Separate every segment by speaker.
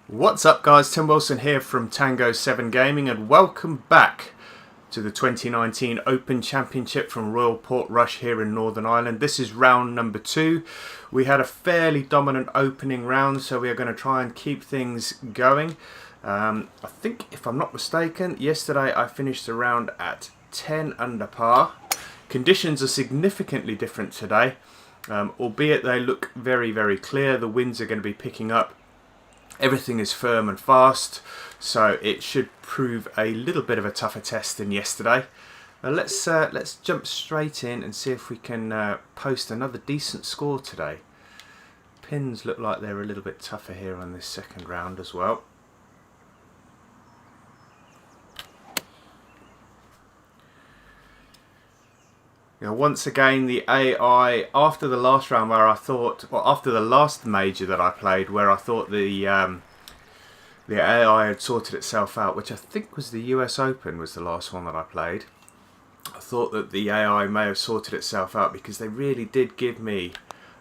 Speaker 1: What's up guys, Tim Wilson here from Tango 7 Gaming and welcome back to the 2019 Open Championship from Royal Portrush here in Northern Ireland. This is round number 2. We had a fairly dominant opening round, so we are going to try and keep things going. I think, if I'm not mistaken, yesterday I finished the round at 10 under par. Conditions are significantly different today, albeit they look very, very clear. The winds are going to be picking up. Everything is firm and fast, so it should prove a little bit of a tougher test than yesterday. Let's jump straight in and see if we can post another decent score today. Pins look like they're a little bit tougher here on this second round as well. Now, once again, the AI, after the last round where I thought, well, after the last major that I played, where I thought the AI had sorted itself out, which I think was the US Open was the last one that I played. I thought that the AI may have sorted itself out because they really did give me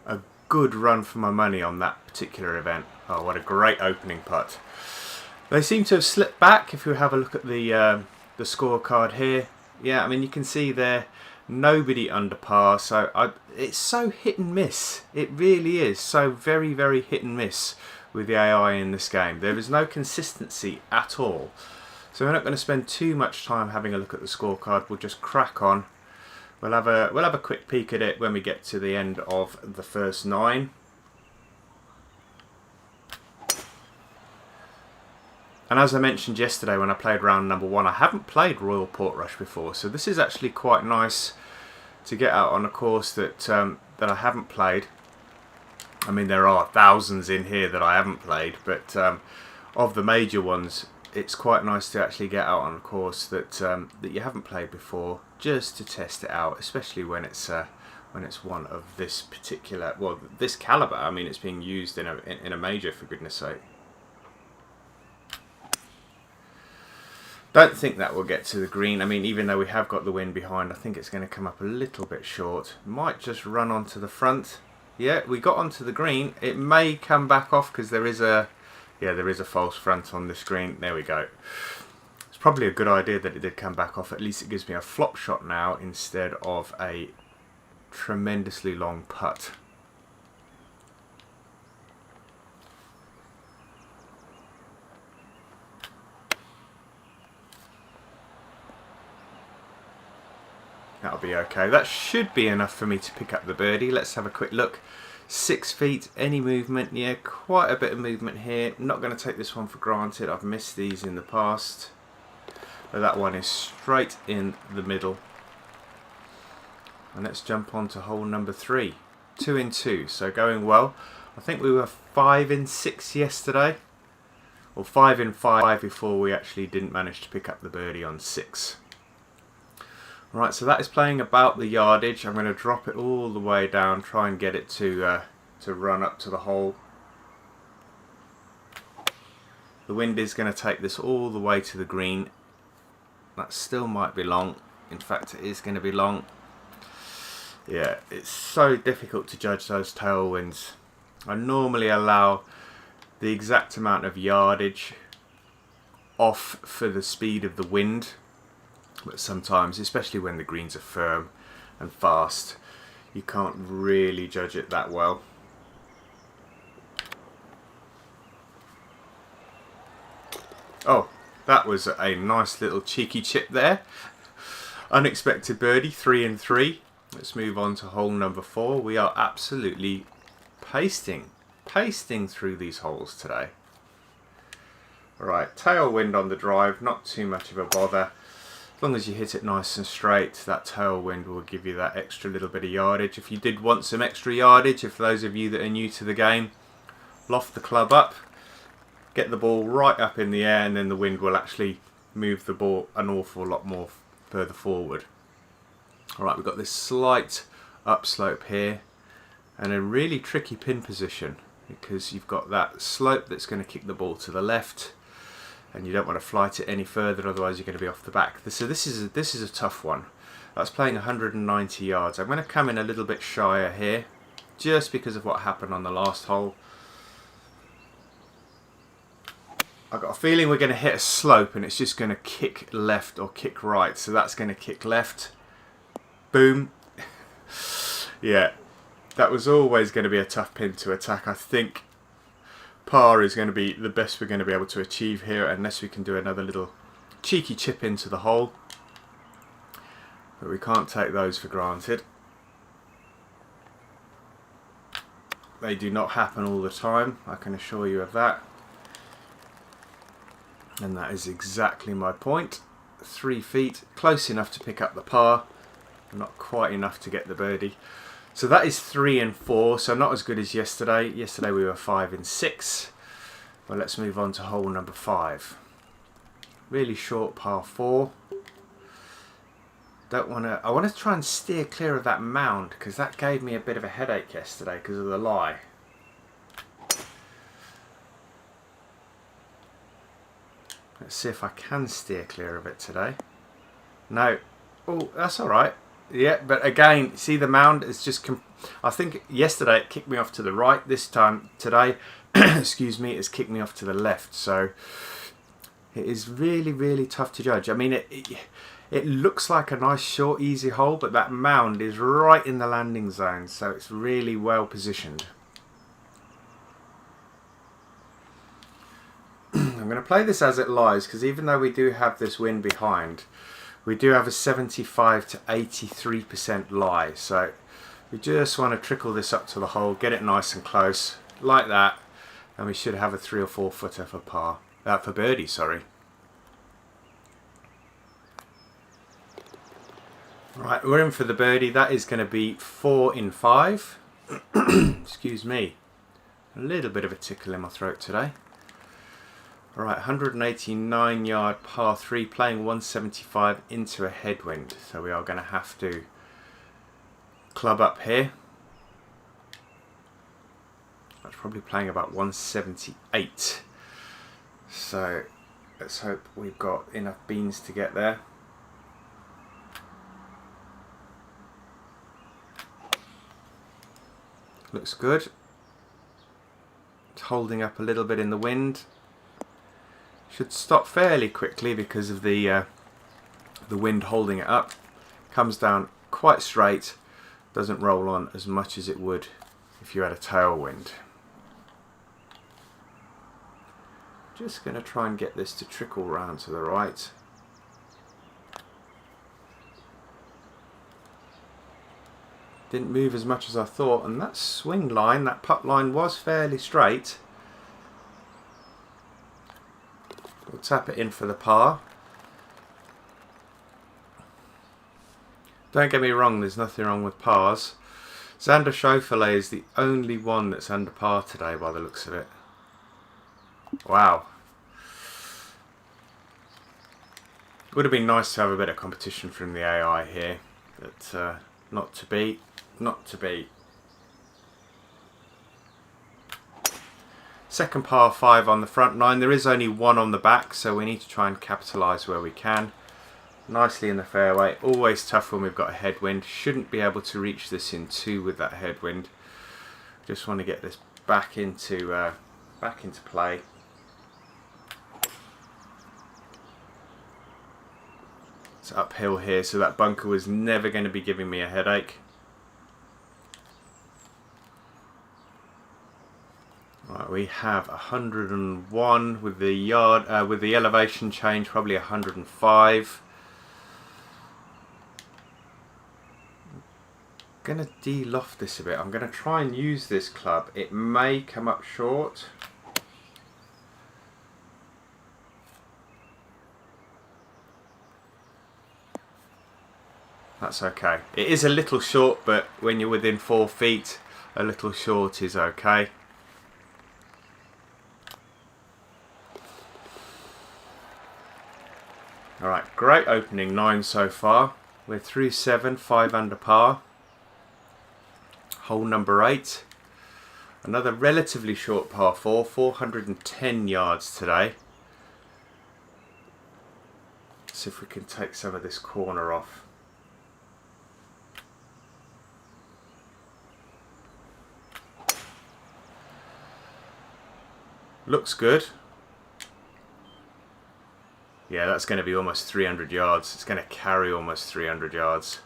Speaker 1: a good run for my money on that particular event. Oh, what a great opening putt. They seem to have slipped back if you have a look at the scorecard here. Yeah, I mean, you can see there, nobody under par, so it's so hit and miss. It really is so very, very hit and miss with the AI in this game. There is no consistency at all. So we're not going to spend too much time having a look at the scorecard. We'll just crack on. We'll have a quick peek at it when we get to the end of the first 9. And as I mentioned yesterday when I played round number 1, I haven't played Royal Portrush before, so this is actually quite nice to get out on a course that that I haven't played. I mean, there are thousands in here that I haven't played, but of the major ones, it's quite nice to actually get out on a course that that you haven't played before, just to test it out, especially when it's one of this particular, well, this caliber. I mean, it's being used in a major, for goodness sake. Don't think that will get to the green. I mean, even though we have got the wind behind, I think it's going to come up a little bit short. Might just run onto the front. Yeah, we got onto the green. It may come back off because there is a false front on this green. There we go. It's probably a good idea that it did come back off. At least it gives me a flop shot now instead of a tremendously long putt. That'll be okay. That should be enough for me to pick up the birdie. Let's have a quick look. 6 feet, any movement? Yeah, quite a bit of movement here. Not going to take this one for granted. I've missed these in the past. But that one is straight in the middle. And let's jump on to hole number 3. 2 in 2, so going well. I think we were 5 in 6 yesterday. Or 5 in 5 before we actually didn't manage to pick up the birdie on 6. Right, so that is playing about the yardage. I'm going to drop it all the way down, try and get it to run up to the hole. The wind is going to take this all the way to the green. That still might be long. In fact, it is going to be long. Yeah, it's so difficult to judge those tailwinds. I normally allow the exact amount of yardage off for the speed of the wind. But sometimes, especially when the greens are firm and fast, you can't really judge it that well. Oh, that was a nice little cheeky chip there. Unexpected birdie, 3 in 3. Let's move on to hole number 4. We are absolutely pasting through these holes today. Right, tailwind on the drive, not too much of a bother. As long as you hit it nice and straight, that tailwind will give you that extra little bit of yardage. If you did want some extra yardage, if those of you that are new to the game, loft the club up, get the ball right up in the air, and then the wind will actually move the ball an awful lot more further forward. Alright, we've got this slight upslope here, and a really tricky pin position, because you've got that slope that's going to kick the ball to the left, and you don't want to flight it any further, otherwise you're going to be off the back. So this is a tough one. That's playing 190 yards. I'm going to come in a little bit shyer here, just because of what happened on the last hole. I've got a feeling we're going to hit a slope and it's just going to kick left or kick right. So that's going to kick left. Boom. Yeah, that was always going to be a tough pin to attack. I think par is going to be the best we're going to be able to achieve here, unless we can do another little cheeky chip into the hole. But we can't take those for granted. They do not happen all the time, I can assure you of that. And that is exactly my point. 3 feet, close enough to pick up the par, not quite enough to get the birdie. So that is 3 and 4, so not as good as yesterday. Yesterday we were 5 and 6. Well, let's move on to hole number 5. Really short par 4. I want to try and steer clear of that mound, because that gave me a bit of a headache yesterday because of the lie. Let's see if I can steer clear of it today. No. Oh, that's alright. Yeah, but again, see the mound is just... I think yesterday it kicked me off to the right. This time, today, excuse me, it's kicked me off to the left. So it is really, really tough to judge. I mean, it looks like a nice, short, easy hole, but that mound is right in the landing zone. So it's really well positioned. I'm going to play this as it lies, because even though we do have this wind behind, we do have a 75 to 83% lie. So we just want to trickle this up to the hole, get it nice and close, like that, and we should have a 3 or 4 footer for par. For birdie, sorry. Right, we're in for the birdie. That is going to be 4 in 5. Excuse me. A little bit of a tickle in my throat today. Alright, 189 yard par 3, playing 175 into a headwind. So we are going to have to club up here. That's probably playing about 178. So let's hope we've got enough beans to get there. Looks good. It's holding up a little bit in the wind. Should stop fairly quickly because of the wind holding it up. Comes down quite straight. Doesn't roll on as much as it would if you had a tailwind. Just going to try and get this to trickle round to the right. Didn't move as much as I thought, and that swing line, that putt line was fairly straight. We'll tap it in for the par. Don't get me wrong, there's nothing wrong with pars. Xander Schauffele is the only one that's under par today by the looks of it. Wow. Would have been nice to have a bit of competition from the AI here, but not to be. Not to be. Second par 5 on the front 9. There is only one on the back, so we need to try and capitalise where we can. Nicely in the fairway. Always tough when we've got a headwind. Shouldn't be able to reach this in 2 with that headwind. Just want to get this back into play. It's uphill here, so that bunker was never going to be giving me a headache. Right, we have 101 with the yard, with the elevation change, probably 105. I'm going to de-loft this a bit. I'm going to try and use this club. It may come up short. That's okay. It is a little short, but when you're within 4 feet, a little short is okay. Alright, great opening 9 so far. We're through 7, 5 under par. Hole number 8. Another relatively short par 4, 410 yards today. Let's see if we can take some of this corner off. Looks good. Yeah, that's going to be almost 300 yards. It's going to carry almost 300 yards.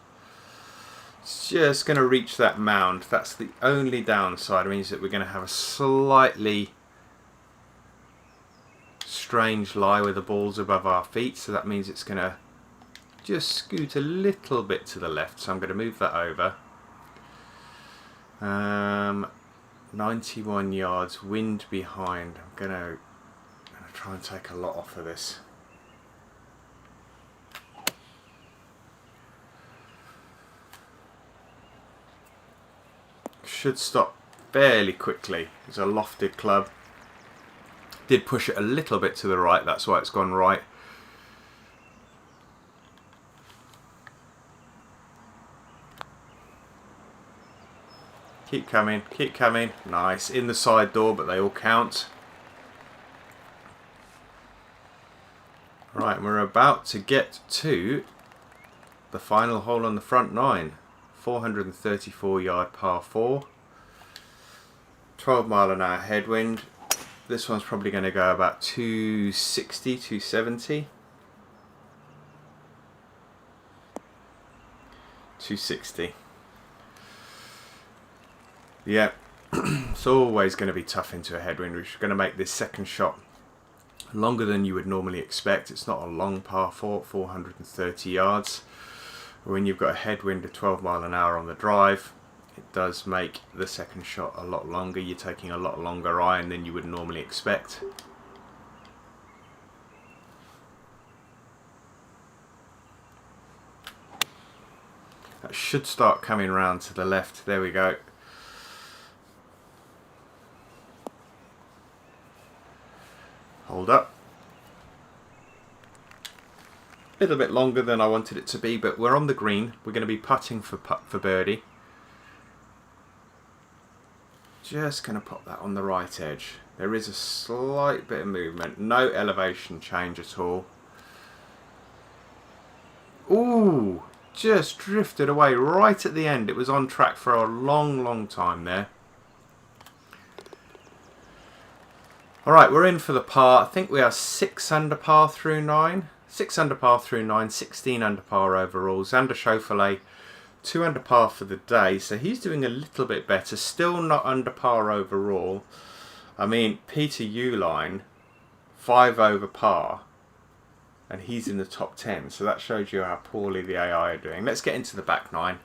Speaker 1: It's just going to reach that mound. That's the only downside. It means that we're going to have a slightly strange lie where the ball's above our feet. So that means it's going to just scoot a little bit to the left. So I'm going to move that over. 91 yards, wind behind. I'm going to try and take a lot off of this. Should stop fairly quickly. It's a lofted club. Did push it a little bit to the right, that's why it's gone right. Keep coming, keep coming. Nice. In the side door, but they all count. Right, we're about to get to the final hole on the front nine. 434 yard par 4. 12 mile an hour headwind. This one's probably going to go about 260, 270. 260. Yeah, it's always going to be tough into a headwind. We're going to make this second shot longer than you would normally expect. It's not a long par 4, 430 yards. When you've got a headwind of 12 mile an hour on the drive, it does make the second shot a lot longer. You're taking a lot longer iron than you would normally expect. That should start coming round to the left. There we go. Hold up. A little bit longer than I wanted it to be, but we're on the green. We're going to be putting for birdie. Just going to pop that on the right edge. There is a slight bit of movement. No elevation change at all. Ooh, just drifted away right at the end. It was on track for a long time there. Alright, we're in for the par. I think we are 6 under par through 9. 6 under par through 9, 16 under par overall. Xander Schauffele, 2 under par for the day. So he's doing a little bit better. Still not under par overall. I mean, Peter Uihlein, 5 over par. And he's in the top 10. So that shows you how poorly the AI are doing. Let's get into the back 9.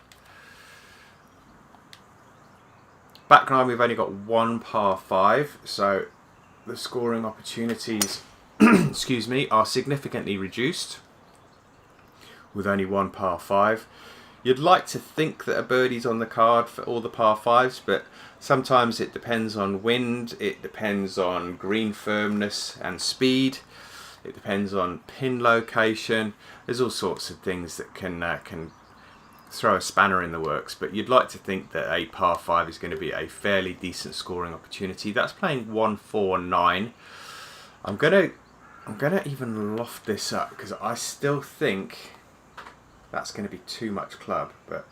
Speaker 1: Back 9, we've only got 1 par 5. So the scoring opportunities excuse me, are significantly reduced with only 1 par 5. You'd like to think that a birdie's on the card for all the par 5s, but sometimes it depends on wind, it depends on green firmness and speed, it depends on pin location. There's all sorts of things that can throw a spanner in the works, but you'd like to think that a par 5 is going to be a fairly decent scoring opportunity. That's playing 1-4-9. I'm gonna even loft this up because I still think that's going to be too much club, but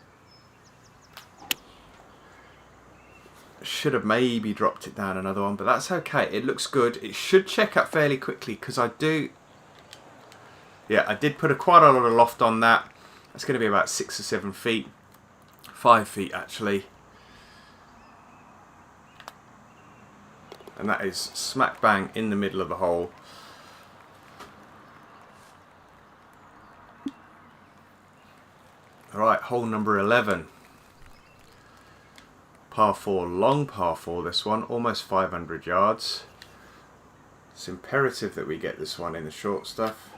Speaker 1: should have maybe dropped it down another one, but that's okay. It looks good. It should check up fairly quickly because I did put quite a lot of loft on that. That's going to be about 6 or 7 feet, 5 feet actually, and that is smack bang in the middle of the hole. Alright, hole number 11. Par 4, long par 4 this one, almost 500 yards. It's imperative that we get this one in the short stuff.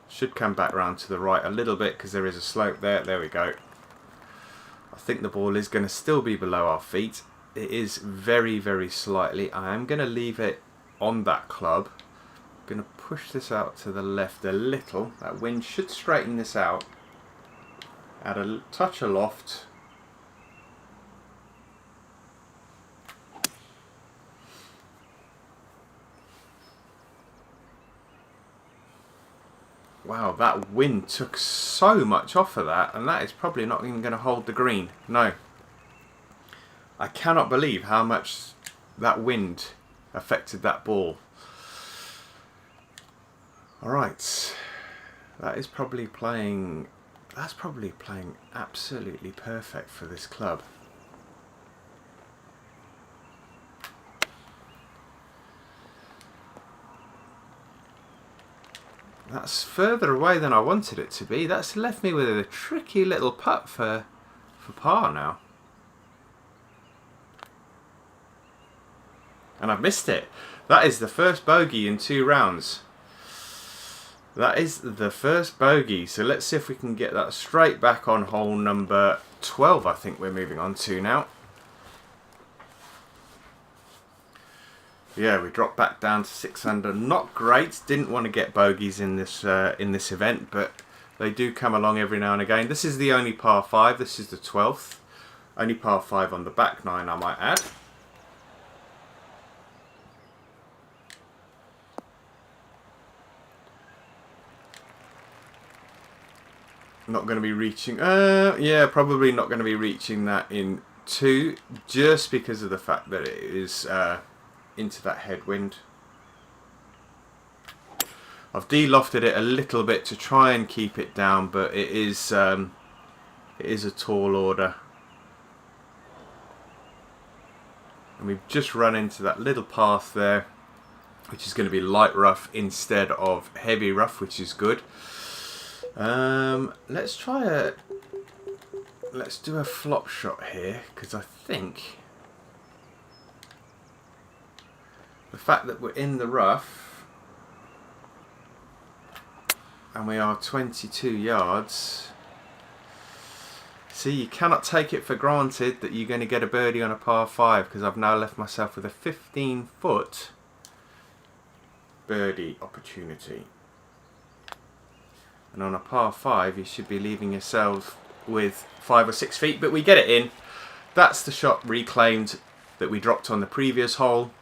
Speaker 1: Should come back round to the right a little bit because there is a slope there. There we go. I think the ball is going to still be below our feet. It is very slightly. I am going to leave it on that club. I'm going to push this out to the left a little. That wind should straighten this out. Add a touch of loft. Wow, that wind took so much off of that, and that is probably not even going to hold the green. No. I cannot believe how much that wind affected that ball. Alright, that's probably playing absolutely perfect for this club. That's further away than I wanted it to be. That's left me with a tricky little putt for par now. And I've missed it. That is the first bogey in 2 rounds. That is the first bogey. So let's see if we can get that straight back on hole number 12, I think we're moving on to now. Yeah, we dropped back down to 6 under. Not great. Didn't want to get bogeys in this event, but they do come along every now and again. This is the only par 5. This is the 12th. Only par 5 on the back 9, I might add. Not going to be reaching. Yeah, probably not going to be reaching that in 2, just because of the fact that it is into that headwind. I've de-lofted it a little bit to try and keep it down, but it is a tall order. And we've just run into that little path there, which is going to be light rough instead of heavy rough, which is good. Let's do a flop shot here, because I think the fact that we're in the rough and we are 22 yards. See, you cannot take it for granted that you're going to get a birdie on a par 5, because I've now left myself with a 15-foot birdie opportunity. And on a par 5, you should be leaving yourself with 5 or 6 feet, but we get it in. That's the shot reclaimed that we dropped on the previous hole.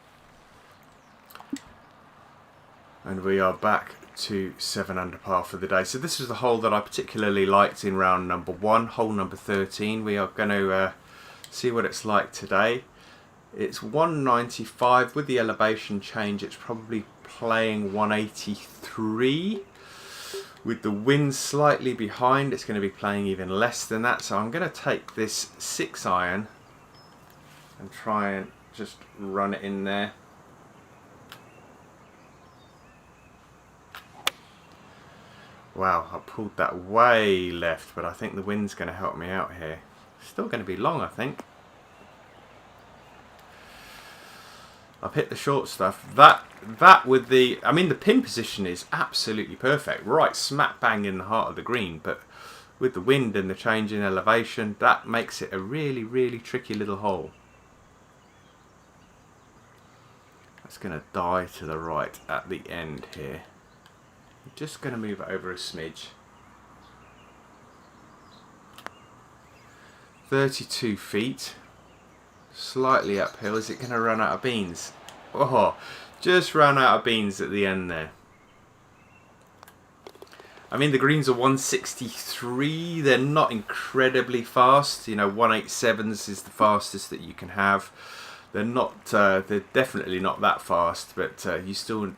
Speaker 1: And we are back to 7 under par for the day. So this is the hole that I particularly liked in round number 1, hole number 13. We are going to see what it's like today. It's 195 with the elevation change. It's probably playing 183. With the wind slightly behind, it's going to be playing even less than that. So I'm going to take this 6-iron and try and just run it in there. Wow, I pulled that way left, but I think the wind's going to help me out here. Still going to be long, I think. I've hit the short stuff. That with the, I mean, the pin position is absolutely perfect. Right smack bang in the heart of the green, but with the wind and the change in elevation, that makes it a really, really tricky little hole. That's going to die to the right at the end here. I'm just going to move it over a smidge. 32 feet. Slightly uphill. Is it going to run out of beans? Oh, just ran out of beans at the end there. I mean, the greens are 163. They're not incredibly fast. You know, 187s is the fastest that you can have. They're not. They're definitely not that fast, but you still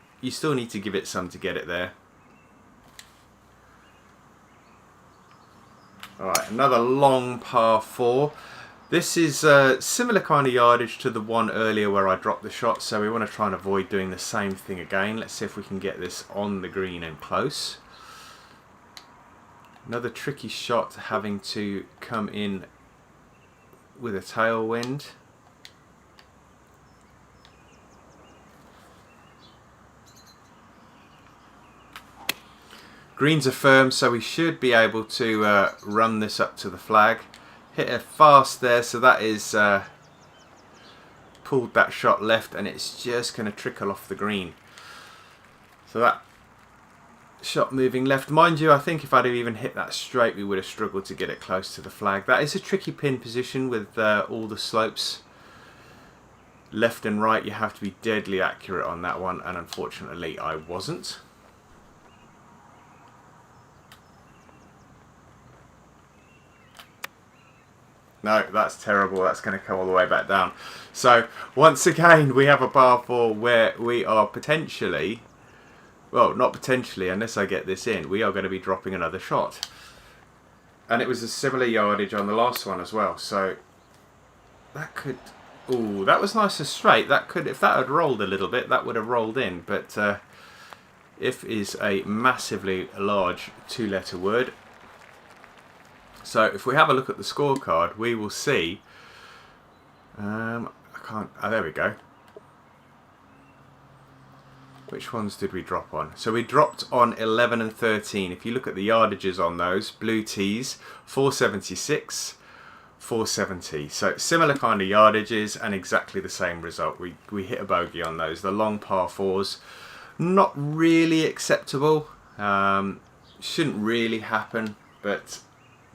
Speaker 1: need to give it some to get it there. Alright, another long par 4. This is a similar kind of yardage to the one earlier where I dropped the shot, so we want to try and avoid doing the same thing again. Let's see if we can get this on the green and close. Another tricky shot, having to come in with a tailwind. Greens are firm, so we should be able to run this up to the flag. Hit it fast there, so that is pulled that shot left, and it's just going to trickle off the green. So that shot moving left. Mind you, I think if I'd have even hit that straight, we would have struggled to get it close to the flag. That is a tricky pin position with all the slopes. Left and right, you have to be deadly accurate on that one, and unfortunately I wasn't. No, that's terrible. That's going to come all the way back down. So, once again, we have a par 4 where we are potentially... well, not potentially, unless I get this in, we are going to be dropping another shot. And it was a similar yardage on the last one as well, so that could... Ooh, that was nice and straight. That could, if that had rolled a little bit, that would have rolled in, but if is a massively large two-letter word. So if we have a look at the scorecard, we will see... I can't... Oh, there we go. Which ones did we drop on? So we dropped on 11 and 13. If you look at the yardages on those, blue tees, 476, 470. So similar kind of yardages and exactly the same result. We hit a bogey on those. The long par fours, not really acceptable. Shouldn't really happen, but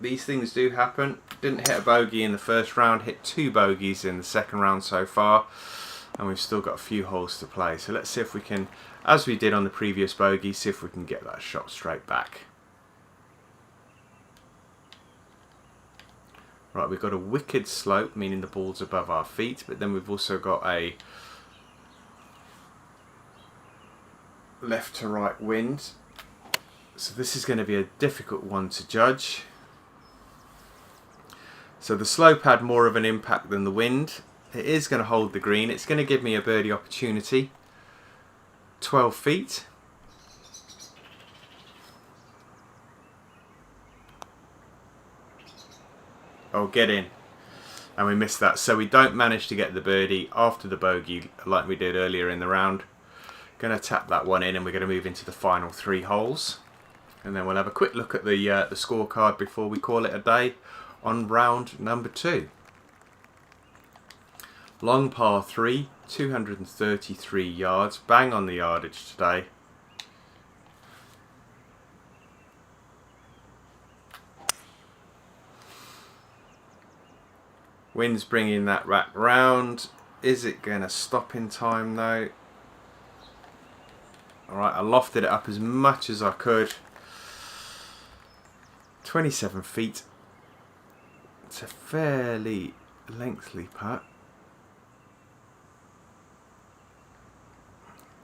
Speaker 1: these things do happen. Didn't hit a bogey in the first round, hit 2 bogeys in the second round so far. And we've still got a few holes to play. So let's see if we can, as we did on the previous bogey, see if we can get that shot straight back. Right, we've got a wicked slope, meaning the ball's above our feet, but then we've also got a left to right wind. So this is going to be a difficult one to judge. So the slope had more of an impact than the wind. It is going to hold the green. It's going to give me a birdie opportunity. 12 feet. Oh, get in. And we missed that. So we don't manage to get the birdie after the bogey like we did earlier in the round. Going to tap that one in and we're going to move into the final 3 holes. And then we'll have a quick look at the scorecard before we call it a day on round number 2. Long par 3, 233 yards, bang on the yardage today. Wind's bringing that rack round. Is it going to stop in time though? Alright, I lofted it up as much as I could. 27 feet. It's a fairly lengthy putt.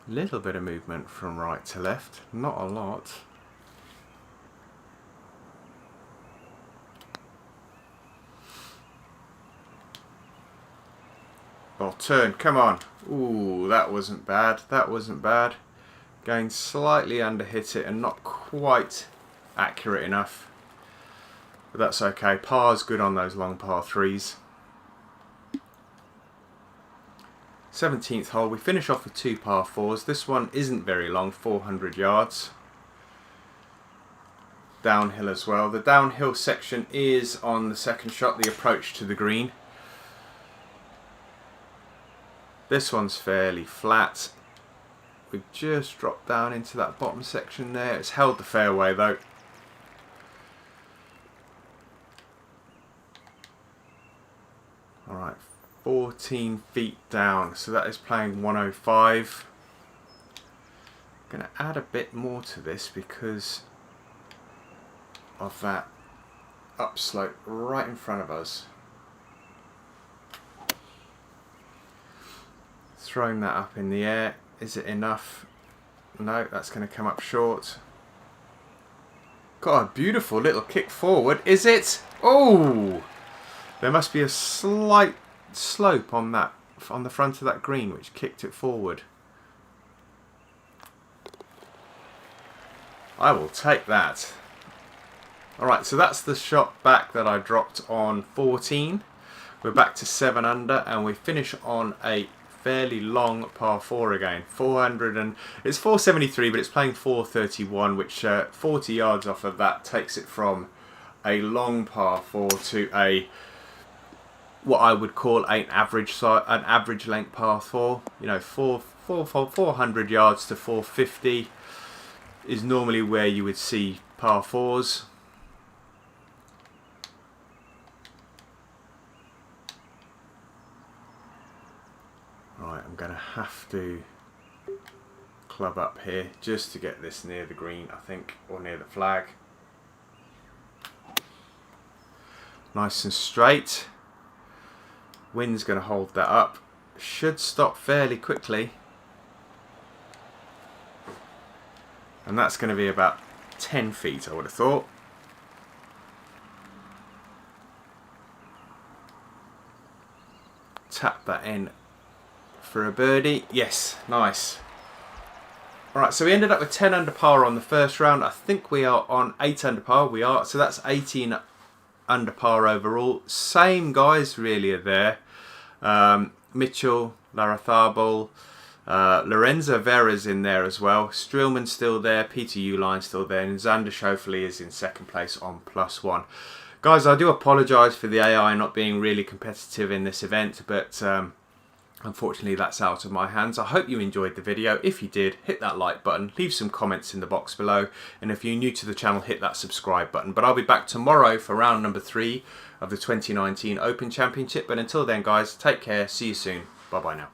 Speaker 1: Little bit of movement from right to left, not a lot. Oh, turn, come on. Ooh, that wasn't bad, that wasn't bad. Going slightly under hit it and not quite accurate enough. But that's okay, par's good on those long par 3s. 17th hole, we finish off with 2 par 4s. This one isn't very long, 400 yards. Downhill as well. The downhill section is on the second shot, the approach to the green. This one's fairly flat. We've just dropped down into that bottom section there. It's held the fairway though. Alright. 14 feet down, so that is playing 105. I'm going to add a bit more to this because of that upslope right in front of us. Throwing that up in the air, is it enough? No, that's going to come up short. Got a beautiful little kick forward, is it? Oh! There must be a slight slope on that, on the front of that green, which kicked it forward. I will take that. Alright, so that's the shot back that I dropped on 14. We're back to 7 under and we finish on a fairly long par 4 again. 400 and it's 473, but it's playing 431, which 40 yards off of that takes it from a long par 4 to a what I would call an average length par 4. You know, 400 yards to 450 is normally where you would see par 4s. Right, I'm going to have to club up here just to get this near the green, I think, or near the flag. Nice and straight. Wind's going to hold that up. Should stop fairly quickly. And that's going to be about 10 feet, I would have thought. Tap that in for a birdie. Yes, nice. Alright, so we ended up with 10 under par on the first round. I think we are on 8 under par. We are, so that's 18 under par overall. Same guys really are there. Mitchell, Larratharbal, Lorenzo Vera's in there as well. Streelman's still there, Peter Uline's still there, and Xander Schauffele is in second place on +1. Guys, I do apologise for the AI not being really competitive in this event, but unfortunately that's out of my hands. I hope you enjoyed the video. If you did, hit that like button, leave some comments in the box below, and if you're new to the channel, hit that subscribe button. But I'll be back tomorrow for round number 3 of the 2019 Open Championship. But until then guys, take care, see you soon, bye bye now.